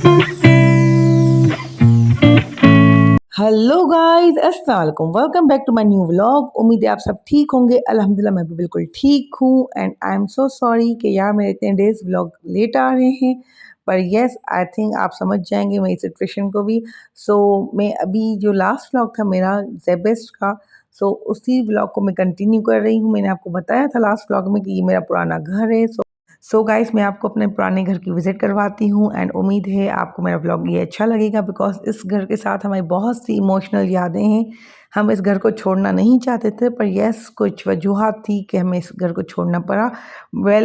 Hello guys, अस्सलाम वालेकुम। Welcome back to my new vlog. उम्मीद है आप सब ठीक होंगे। अल्हम्दुलिल्लाह मैं भी बिल्कुल ठीक हूँ। And I am so sorry कि यार मेरे इतने डेज व्लॉग लेट आ रहे हैं, पर यस आई थिंक आप समझ जाएंगे मेरी सिचुएशन को भी। सो मैं अभी जो लास्ट व्लॉग था मेरा जेबेस्ट का, उसी व्लॉग को मैं कंटिन्यू कर रही हूँ। मैंने आपको बताया था लास्ट व्लॉग में कि ये मेरा पुराना घर है। सो गाइस मैं आपको अपने पुराने घर की विज़िट करवाती हूँ एंड उम्मीद है आपको मेरा व्लॉग ये अच्छा लगेगा, बिकॉज़ इस घर के साथ हमारी बहुत सी इमोशनल यादें हैं। हम इस घर को छोड़ना नहीं चाहते थे, पर यस कुछ वजूहात थी कि हमें इस घर को छोड़ना पड़ा।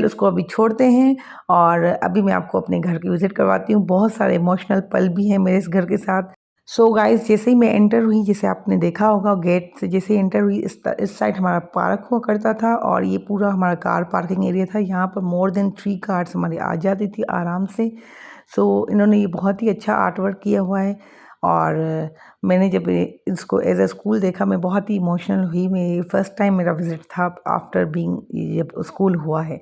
उसको अभी छोड़ते हैं और अभी मैं आपको अपने घर की विज़िट करवाती हूँ। बहुत सारे इमोशनल पल भी हैं मेरे इस घर के साथ। सो गाइस जैसे ही मैं एंटर हुई, जैसे आपने देखा होगा गेट से जैसे ही एंटर हुई, इस साइड हमारा पार्क हुआ करता था और ये पूरा हमारा कार पार्किंग एरिया था। यहाँ पर मोर देन 3 कार्स हमारी आ जाती थी आराम से। इन्होंने ये बहुत ही अच्छा आर्ट वर्क किया हुआ है और मैंने जब इसको एज अ स्कूल देखा मैं बहुत ही इमोशनल हुई। मैं फर्स्ट टाइम मेरा विज़िट था आफ्टर बीइंग जब स्कूल हुआ है।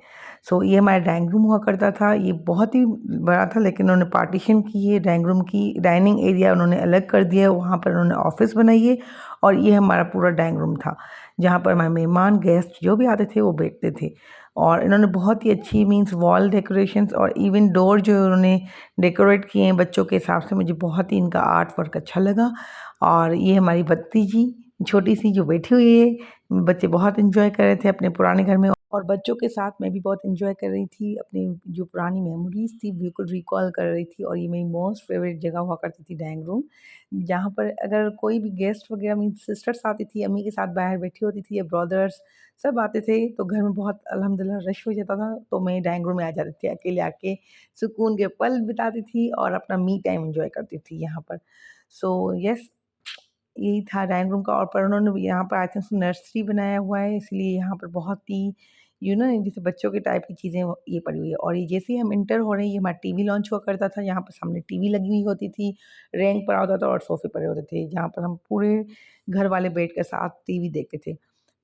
ये हमारा डाइनिंग रूम हुआ करता था। ये बहुत ही बड़ा था, लेकिन उन्होंने पार्टीशन की है। डाइनिंग रूम की डाइनिंग एरिया उन्होंने अलग कर दिया है, वहाँ पर उन्होंने ऑफिस बनाई है और ये हमारा पूरा डाइनिंग रूम था, जहाँ पर हमारे मेहमान गेस्ट जो भी आते थे वो बैठते थे। और इन्होंने बहुत ही अच्छी मीन्स वॉल डेकोरेशंस और इवन डोर जो उन्होंने डेकोरेट किए हैं बच्चों के हिसाब से, मुझे बहुत ही इनका आर्ट वर्क अच्छा लगा। और ये हमारी भतीजी छोटी सी जो बैठी हुई है, बच्चे बहुत इंजॉय कर रहे थे अपने पुराने घर में और बच्चों के साथ मैं भी बहुत इंजॉय कर रही थी। अपनी जो पुरानी मेमोरीज थी बिल्कुल रिकॉल कर रही थी। और ये मेरी मोस्ट फेवरेट जगह हुआ करती थी डाइनिंग रूम, जहाँ पर अगर कोई भी गेस्ट वगैरह मीन सिस्टर्स आती थी, अम्मी के साथ बाहर बैठी होती थी या ब्रदर्स सब आते थे, तो घर में बहुत अल्हम्दुलिल्लाह रश हो जाता था। तो मैं डाइनिंग रूम में आ जाती थी, अकेले आके सुकून के पल बिताती थी और अपना मी टाइम एंजॉय करती थी यहाँ पर। यस यही था डाइनिंग रूम का। और पर उन्होंने भी यहाँ पर आई थिंक नर्सरी बनाया हुआ है, इसलिए यहाँ पर बहुत ही जैसे बच्चों के टाइप की चीज़ें ये पड़ी हुई है। और ये जैसे ही हम इंटर हो रहे हैं, ये हमारा टीवी लॉन्च हुआ करता था। यहाँ पर सामने टीवी लगी हुई होती थी, रैंक पड़ा होता था और सोफे पड़े होते थे, जहाँ पर हम पूरे घर वाले बैठ कर साथ टीवी देखते थे।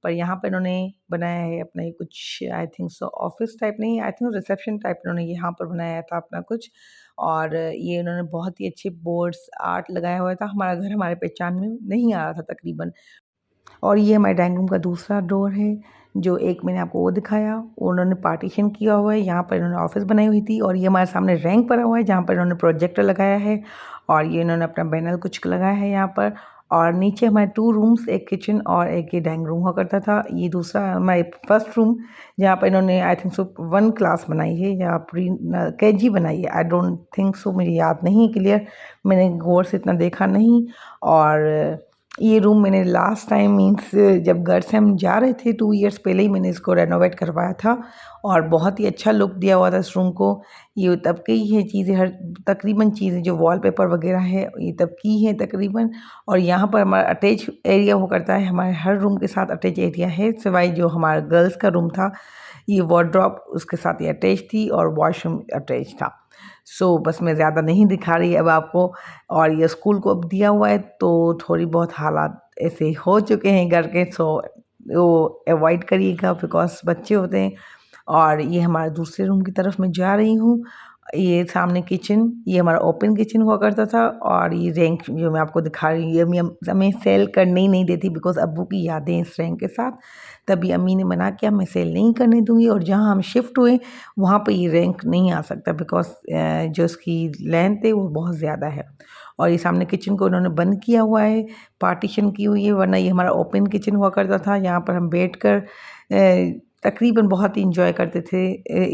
पर यहाँ पे इन्होंने बनाया है अपना ये कुछ I think so office type नहीं, आई थिंक रिसेप्शन टाइप इन्होंने यहाँ पर बनाया था अपना कुछ। और ये इन्होंने बहुत ही अच्छे बोर्ड्स आर्ट लगाया हुआ था। हमारा घर हमारे पहचान में नहीं आ रहा था तकरीबन। और ये हमारे डाइनिंग रूम का दूसरा डोर है, जो एक मैंने आपको वो दिखाया, उन्होंने पार्टीशन किया हुआ है। यहाँ पर इन्होंने ऑफिस बनाई हुई थी और ये हमारे सामने रैंक पड़ा हुआ है, जहाँ पर इन्होंने प्रोजेक्टर लगाया है और ये इन्होंने अपना बैनर कुछ लगाया है यहाँ पर। और नीचे हमारे 2 रूम्स, एक किचन और एक ये डाइनिंग रूम हुआ करता था। ये दूसरा हमारे फर्स्ट रूम, जहाँ पर इन्होंने आई थिंक सो 1 क्लास बनाई है या प्री केजी बनाई है, आई डोंट थिंक सो, मुझे याद नहीं क्लियर, मैंने गौर से इतना देखा नहीं। और ये रूम मैंने लास्ट टाइम मीन्स जब घर से हम जा रहे थे 2 इयर्स पहले ही मैंने इसको रेनोवेट करवाया था और बहुत ही अच्छा लुक दिया हुआ था इस रूम को। ये तब की ही है चीज़ें, हर तकरीबन चीज़ें जो वॉलपेपर वगैरह है ये तब की है तकरीबन। और यहाँ पर हमारा अटैच एरिया हो करता है, हमारे हर रूम के साथ अटैच एरिया है, सिवाय जो हमारा गर्ल्स का रूम था, ये वार्डरोब उसके साथ ये अटैच थी और वॉशरूम अटैच था। बस मैं ज़्यादा नहीं दिखा रही अब आपको। और ये स्कूल को अब दिया हुआ है, तो थोड़ी बहुत हालात ऐसे हो चुके हैं घर के, वो अवॉइड करिएगा बिकॉज़ बच्चे होते हैं। और ये हमारे दूसरे रूम की तरफ मैं जा रही हूँ। ये सामने किचन, ये हमारा ओपन किचन हुआ करता था। और ये रैंक जो मैं आपको दिखा रही हूँ, ये अम्मी हमें सेल करने ही नहीं देती बिकॉज़ अब्बू की यादें इस रैंक के साथ। तभी अम्मी ने मना किया, मैं सेल नहीं करने दूँगी। और जहाँ हम शिफ्ट हुए वहाँ पे ये रैंक नहीं आ सकता बिकॉज़ जो इसकी लेंथ है वो बहुत ज़्यादा है। और ये सामने किचन को उन्होंने बंद किया हुआ है, पार्टीशन की हुई है, वरना ये हमारा ओपन किचन हुआ करता था। यहाँ पर हम बैठकर तकरीबन बहुत ही इंजॉय करते थे,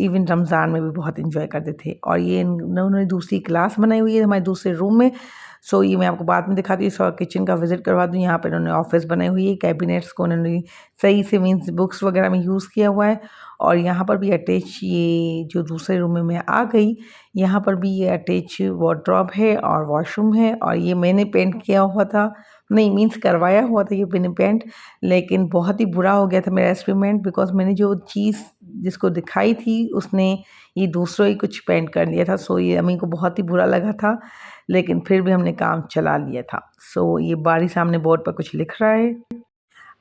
इवन रमज़ान में भी बहुत इंजॉय करते थे। और ये उन्होंने दूसरी क्लास बनाई हुई है हमारे दूसरे रूम में। ये मैं आपको बाद में दिखाती हूँ। किचन का विज़िट करवा दूँ। यहाँ पे इन्होंने ऑफिस बनाई हुई है, कैबिनेट्स को उन्होंने सही से मीन्स बुक्स वगैरह में यूज़ किया हुआ है। और यहाँ पर भी अटैच, ये जो दूसरे रूम में मैं आ गई, यहाँ पर भी ये अटैच वार्डरोब है और वॉशरूम है। और ये मैंने पेंट किया हुआ था, नहीं मीन्स करवाया हुआ था ये मैंने पेंट, लेकिन बहुत ही बुरा हो गया था मेरा एक्सपेरिमेंट बिकॉज़ मैंने जो चीज़ जिसको दिखाई थी उसने ये दूसरा ही कुछ पेंट कर लिया था। ये अम्मी को बहुत ही बुरा लगा था, लेकिन फिर भी हमने काम चला लिया था। ये बारी सामने बोर्ड पर कुछ लिख रहा है,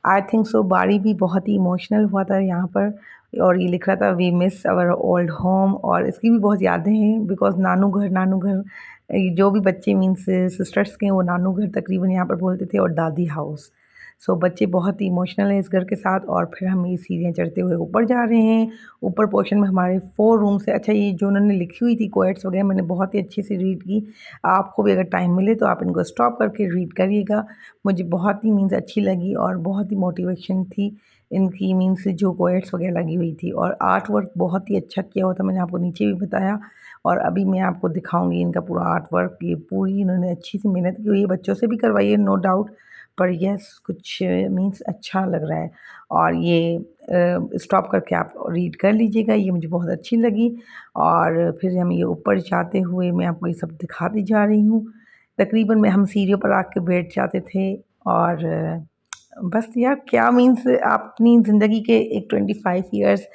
आई थिंक सो। बारी भी बहुत ही इमोशनल हुआ था यहाँ पर। और ये लिख रहा था we miss our old home, और इसकी भी बहुत यादें हैं बिकॉज़ नानू घर जो भी बच्चे मीन्स सिस्टर्स के हैं वो नानू घर तकरीबन यहाँ पर बोलते थे, और दादी हाउस। सो बच्चे बहुत ही इमोशनल हैं इस घर के साथ। और फिर हम ये सीढ़ियाँ चढ़ते हुए ऊपर जा रहे हैं। ऊपर पोर्शन में हमारे 4 रूम्स हैं। अच्छा, ये जो उन्होंने लिखी हुई थी क्वेट्स वगैरह मैंने बहुत ही अच्छे से रीड की। आपको भी अगर टाइम मिले तो आप इनको स्टॉप करके रीड करिएगा। मुझे बहुत ही मीन्स अच्छी लगी और बहुत ही मोटिवेशन थी इनकी, मीन्स जो क्वेट्स वगैरह लगी हुई थी। और आर्ट वर्क बहुत ही अच्छा किया हुआ था, मैंने आपको नीचे भी बताया। और अभी मैं आपको दिखाऊंगी इनका पूरा आर्ट वर्क। ये पूरी इन्होंने अच्छी सी मेहनत की हुई है, बच्चों से भी करवाई है नो डाउट, पर यस कुछ मीन्स अच्छा लग रहा है। और ये स्टॉप करके आप रीड कर लीजिएगा, ये मुझे बहुत अच्छी लगी। और फिर हम ये ऊपर जाते हुए मैं आपको ये सब दिखाती जा रही हूँ। तकरीबन में हम सीढ़ियों पर आके बैठ जाते थे। और बस यार क्या मीन्स आप अपनी ज़िंदगी के एक 25 इयर्स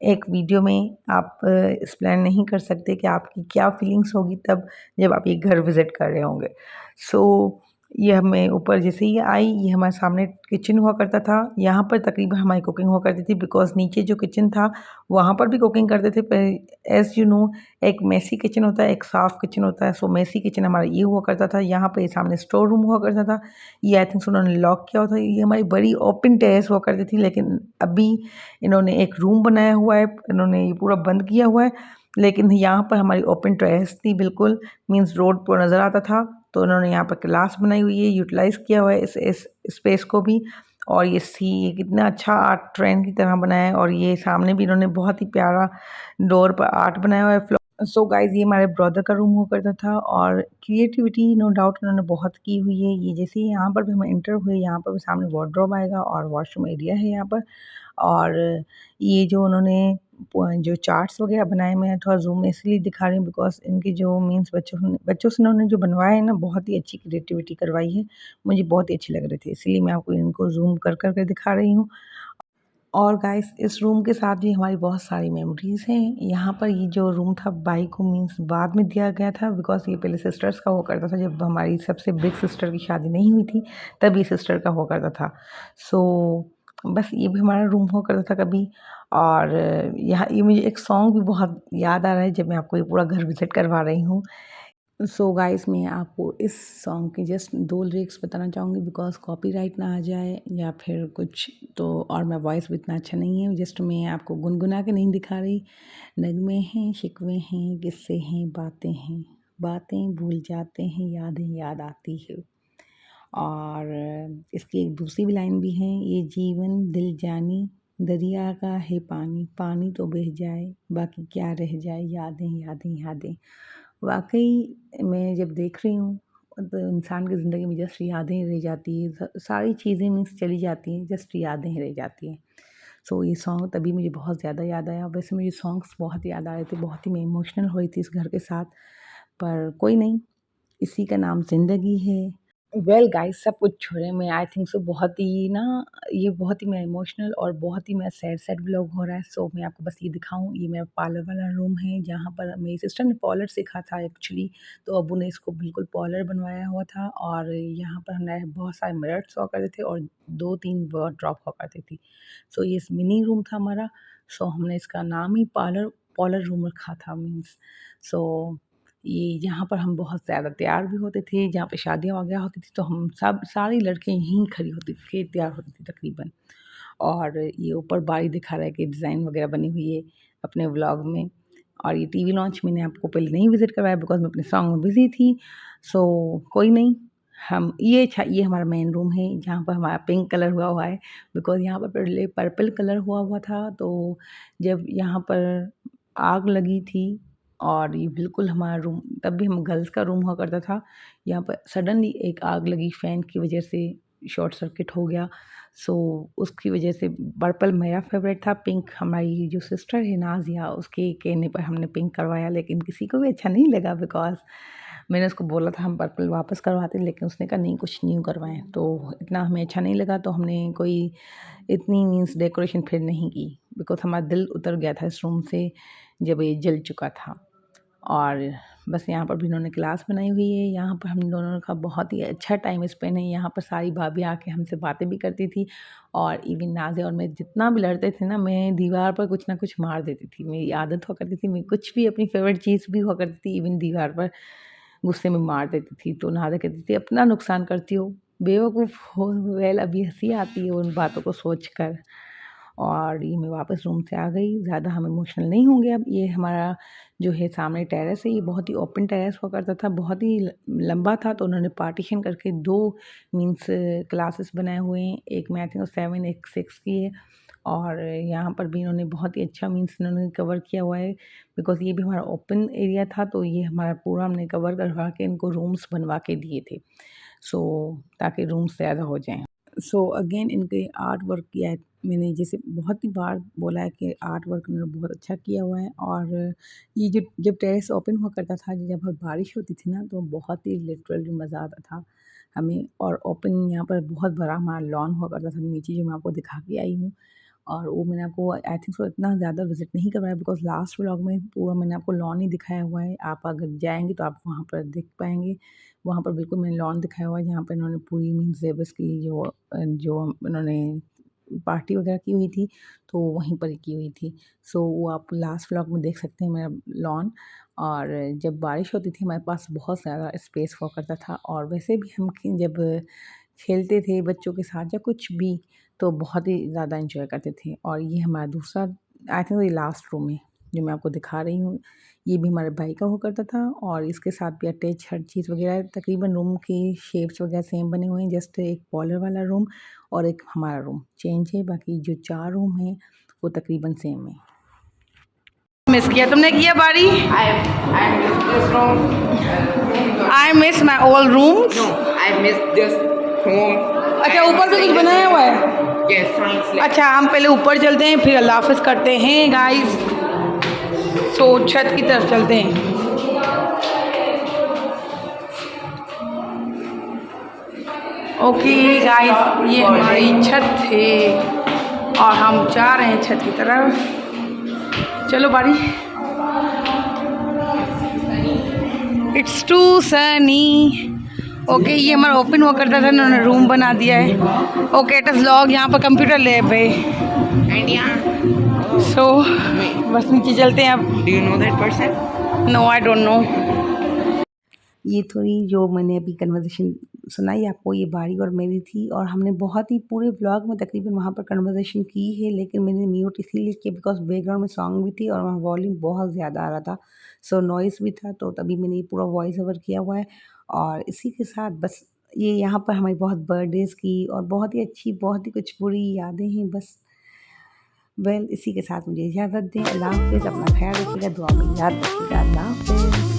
एक वीडियो में आप एक्सप्लेन नहीं कर सकते कि आपकी क्या फीलिंग्स होगी तब जब आप ये घर विज़िट कर रहे होंगे। सो ये हमें ऊपर जैसे ही आई, ये हमारे सामने किचन हुआ करता था। यहाँ पर तकरीबन हमारी कुकिंग हुआ करती थी बिकॉज़ नीचे जो किचन था वहाँ पर भी कुकिंग करते थे। पर एज़ यू नो एक मेसी किचन होता है, एक साफ़ किचन होता है। सो मेसी किचन हमारा ये हुआ करता था। यहाँ पे सामने स्टोर रूम हुआ करता था। ये आई थिंक उन्होंने लॉक किया हुआ था। ये हमारी बड़ी ओपन टेरेस हुआ करती थी, लेकिन अभी इन्होंने एक रूम बनाया हुआ है, इन्होंने ये पूरा बंद किया हुआ है। लेकिन यहाँ पर हमारी ओपन टेरेस थी बिल्कुल, मीन्स रोड पर नज़र आता था। तो उन्होंने यहाँ पर क्लास बनाई हुई है, यूटिलाइज़ किया हुआ है इस स्पेस को भी। और ये कितना अच्छा आर्ट ट्रेन की तरह बनाया है। और ये सामने भी इन्होंने बहुत ही प्यारा डोर पर आर्ट बनाया हुआ है। सो गाइज़ ये हमारे ब्रदर का रूम हुआ करता था। और क्रिएटिविटी नो डाउट उन्होंने बहुत की हुई है। ये जैसे ही यहाँ पर भी हम एंटर हुए, यहाँ पर भी सामने वार्डरोब आएगा और वॉशरूम एरिया है यहाँ पर। और ये जो उन्होंने जो चार्ट्स वगैरह बनाए, मैं थोड़ा ज़ूम में इसलिए दिखा रही हूँ बिकॉज़ इनके जो मीन्स बच्चों से इन्होंने जो बनवाया है ना, बहुत ही अच्छी क्रिएटिविटी करवाई है। मुझे बहुत ही अच्छे लग रहे थे, इसलिए मैं आपको इनको ज़ूम कर के दिखा रही हूँ। और गाइस इस रूम के साथ भी हमारी बहुत सारी मेमोरीज़ हैं। यहाँ पर ये जो रूम था बाई को मीन्स बाद में दिया गया था बिकॉज़ ये पहले सिस्टर्स का हुआ करता था। जब हमारी सबसे बिग सिस्टर की शादी नहीं हुई थी तब ये सिस्टर का हुआ करता था। सो बस ये भी हमारा रूम हुआ करता था कभी। और यहाँ ये मुझे एक सॉन्ग भी बहुत याद आ रहा है जब मैं आपको ये पूरा घर विज़िट करवा रही हूँ। सो गाइस मैं आपको इस सॉन्ग के जस्ट 2 लिरिक्स बताना चाहूँगी बिकॉज़ कॉपीराइट ना आ जाए या फिर कुछ तो। और मैं वॉइस भी इतना अच्छा नहीं है, जस्ट मैं आपको गुनगुना के नहीं दिखा रही। नगमे हैं, शिकवे हैं, किस्से हैं, बातें भूल जाते हैं, यादें याद आती है। और इसकी एक दूसरी भी लाइन भी है, ये जीवन दिल जानी दरिया का है पानी, पानी तो बह जाए बाकी क्या रह जाए, यादें यादें यादें। वाक़ई मैं जब देख रही हूँ तो इंसान की ज़िंदगी में जस्ट यादें ही रह जाती हैं। सारी चीज़ें मीन्स चली जाती हैं, जस्ट यादें ही रह जाती हैं। सो ये सॉन्ग तभी मुझे बहुत ज़्यादा याद आया। वैसे मुझे सॉन्ग्स बहुत याद आ रहे थे, बहुत ही मैं इमोशनल हुई थी इस घर के साथ। पर कोई नहीं, इसी का नाम ज़िंदगी है। वेल गाइस सब कुछ छोड़े, मैं आई थिंक सो बहुत ही ना, ये बहुत ही मैं इमोशनल और बहुत ही मैं सैड सैड व्लॉग हो रहा है। सो मैं आपको बस ये दिखाऊं, ये मेरा पार्लर वाला रूम है जहाँ पर मेरी सिस्टर ने पार्लर सीखा था एक्चुअली। तो अबू ने इसको बिल्कुल पार्लर बनवाया हुआ था। और यहाँ पर हमारे बहुत सारे मिरर्स हुआ करते थे और 2-3 वार्डरोब हुआ करती थी। सो ये मिनी रूम था हमारा। सो हमने इसका नाम ही पार्लर पार्लर रूम रखा था मीन्स। सो ये यहाँ पर हम बहुत ज़्यादा तैयार भी होते थे, जहाँ पे शादियाँ वगैरह होती थी तो हम सब सारी लड़कियाँ यहीं खड़ी होती थी, तैयार होती थी तकरीबन। और ये ऊपर बारी दिखा रहा है कि डिज़ाइन वगैरह बनी हुई है अपने व्लॉग में। और ये टीवी लॉन्च मैंने आपको पहले नहीं विज़िट करवाया बिकॉज़ मैं अपने सॉन्ग में बिज़ी थी। सो कोई नहीं, हम ये हमारा मेन रूम है जहाँ पर हमारा पिंक कलर हुआ हुआ है बिकॉज़ यहाँ पर पहले पर्पल कलर हुआ हुआ था। तो जब यहाँ पर आग लगी थी और ये बिल्कुल हमारा रूम, तब भी हम गर्ल्स का रूम हुआ करता था। यहाँ पर सडनली एक आग लगी फ़ैन की वजह से, शॉर्ट सर्किट हो गया। सो उसकी वजह से पर्पल मेरा फ़ेवरेट था, पिंक हमारी जो सिस्टर है नाज़िया उसके कहने पर हमने पिंक करवाया, लेकिन किसी को भी अच्छा नहीं लगा बिकॉज़ मैंने उसको बोला था हम पर्पल वापस करवाते, लेकिन उसने कहा नहीं कुछ न्यू करवाएँ। तो इतना हमें अच्छा नहीं लगा तो हमने कोई इतनी मीन्स डेकोरेशन फिर नहीं की बिकॉज़ हमारा दिल उतर गया था इस रूम से जब ये जल चुका था। और बस यहाँ पर भी इन्होंने क्लास बनाई हुई है। यहाँ पर हम दोनों का बहुत ही अच्छा टाइम स्पेंड है। यहाँ पर सारी भाभी आके हमसे बातें भी करती थी और इवन नाज़िया और मैं जितना भी लड़ते थे ना, मैं दीवार पर कुछ ना कुछ मार देती थी। मेरी आदत हुआ करती थी, मैं कुछ भी अपनी फेवरेट चीज़ भी हुआ करती थी, इवन दीवार पर गुस्से में मार देती थी। तो नाज़िया कहती थी अपना नुकसान करती हो, बेवकूफ़ हो। वेल अभी हँसी आती है उन बातों को सोच कर। और ये मैं वापस रूम से आ गई, ज़्यादा हम इमोशनल नहीं होंगे अब। ये हमारा जो है सामने टेरेस है, ये बहुत ही ओपन टेरेस हुआ करता था, बहुत ही लंबा था। तो उन्होंने पार्टीशन करके 2 मीन्स क्लासेस बनाए हुए हैं, एक में आई थिंक 7 एक 6 की है। और यहाँ पर भी इन्होंने बहुत ही अच्छा मीन्स इन्होंने कवर किया हुआ है, बिकॉज़ ये भी हमारा ओपन एरिया था। तो ये हमारा पूरा हमने कवर करवा के इनको रूम्स बनवा के दिए थे, सो ताकि रूम्स ज़्यादा हो जाएँ। सो अगेन इनके आर्ट वर्क किया है मैंने, जैसे बहुत ही बार बोला है कि आर्ट वर्क उन्होंने बहुत अच्छा किया हुआ है। और ये जब टेरेस ओपन हुआ करता था, जब बारिश होती थी ना, तो बहुत ही लिटरली मज़ा आता था हमें। और ओपन यहाँ पर बहुत बड़ा हमारा लॉन हुआ करता था नीचे, जो मैं आपको दिखा के आई हूँ। और वो मैंने आपको आई थिंक सो इतना ज़्यादा विज़िट नहीं करवाया, बिकॉज़ लास्ट व्लॉग में पूरा मैंने आपको लॉन ही दिखाया हुआ है। आप अगर जाएँगे तो आप वहाँ पर देख पाएँगे। वहाँ पर बिल्कुल मैंने लॉन दिखाया हुआ है, जहाँ पे इन्होंने पूरी मीन्स ज़ेबस की जो इन्होंने पार्टी वगैरह की हुई थी, तो वहीं पर ही की हुई थी। सो वो आप लास्ट व्लॉग में देख सकते हैं मेरा लॉन। और जब बारिश होती थी हमारे पास बहुत ज़्यादा स्पेस हुआ करता था। और वैसे भी हम जब खेलते थे बच्चों के साथ या कुछ भी, तो बहुत ही ज़्यादा एंजॉय करते थे। और ये हमारा दूसरा आई थिंक ये लास्ट रूम है जो मैं आपको दिखा रही हूँ। ये भी हमारे भाई का हुआ करता था और इसके साथ भी अटैच हर चीज़ वगैरह, तकरीबन रूम की शेप्स वगैरह सेम बने हुए हैं। जस्ट एक पॉलर वाला रूम और एक हमारा रूम चेंज है, बाकी जो 4 रूम हैं वो तकरीबन सेम है। मिस किया तुमने, किया बारी? I miss my old rooms. अच्छा, ऊपर भी कुछ बनाया हुआ है? अच्छा, हम पहले ऊपर चलते हैं, फिर अल्लाह हाफ़िज़ करते हैं गाइस। सो छत की तरफ चलते हैं। ओके गाइस, ये हमारी छत है और हम जा रहे हैं छत की तरफ। चलो बारी। It's to Sunny. ओके, ये हमारा ओपन हुआ करता था, इन्होंने रूम बना दिया है। ओके, इट इज़ व्लॉग, यहाँ पर कंप्यूटर लैब है। सो बस नीचे चलते हैं अब। Do you know that person? No, I don't know. ये थोड़ी जो मैंने अभी कन्वर्सेशन सुनाई आपको, ये बारी और मेरी थी। और हमने बहुत ही पूरे व्लॉग में तकरीबन वहाँ पर कन्वर्सेशन की है, लेकिन मैंने म्यूट इसीलिए किया बिकॉज बैकग्राउंड में सॉन्ग भी थी और वहाँ वॉल्यूम बहुत ज़्यादा आ रहा था, सो नॉइस भी था। तो तभी मैंने ये पूरा वॉइस ओवर किया हुआ है। और इसी के साथ बस ये यहाँ पर हमारी बहुत बर्थडेज़ की और बहुत ही अच्छी, बहुत ही कुछ बुरी यादें हैं बस। वेल, इसी के साथ मुझे इजाज़त दें। अल्लाह हाफ़िज़, अपना ख्याल रखिएगा, दुआ में याद रखिएगा। अल्लाह हाफ़िज़।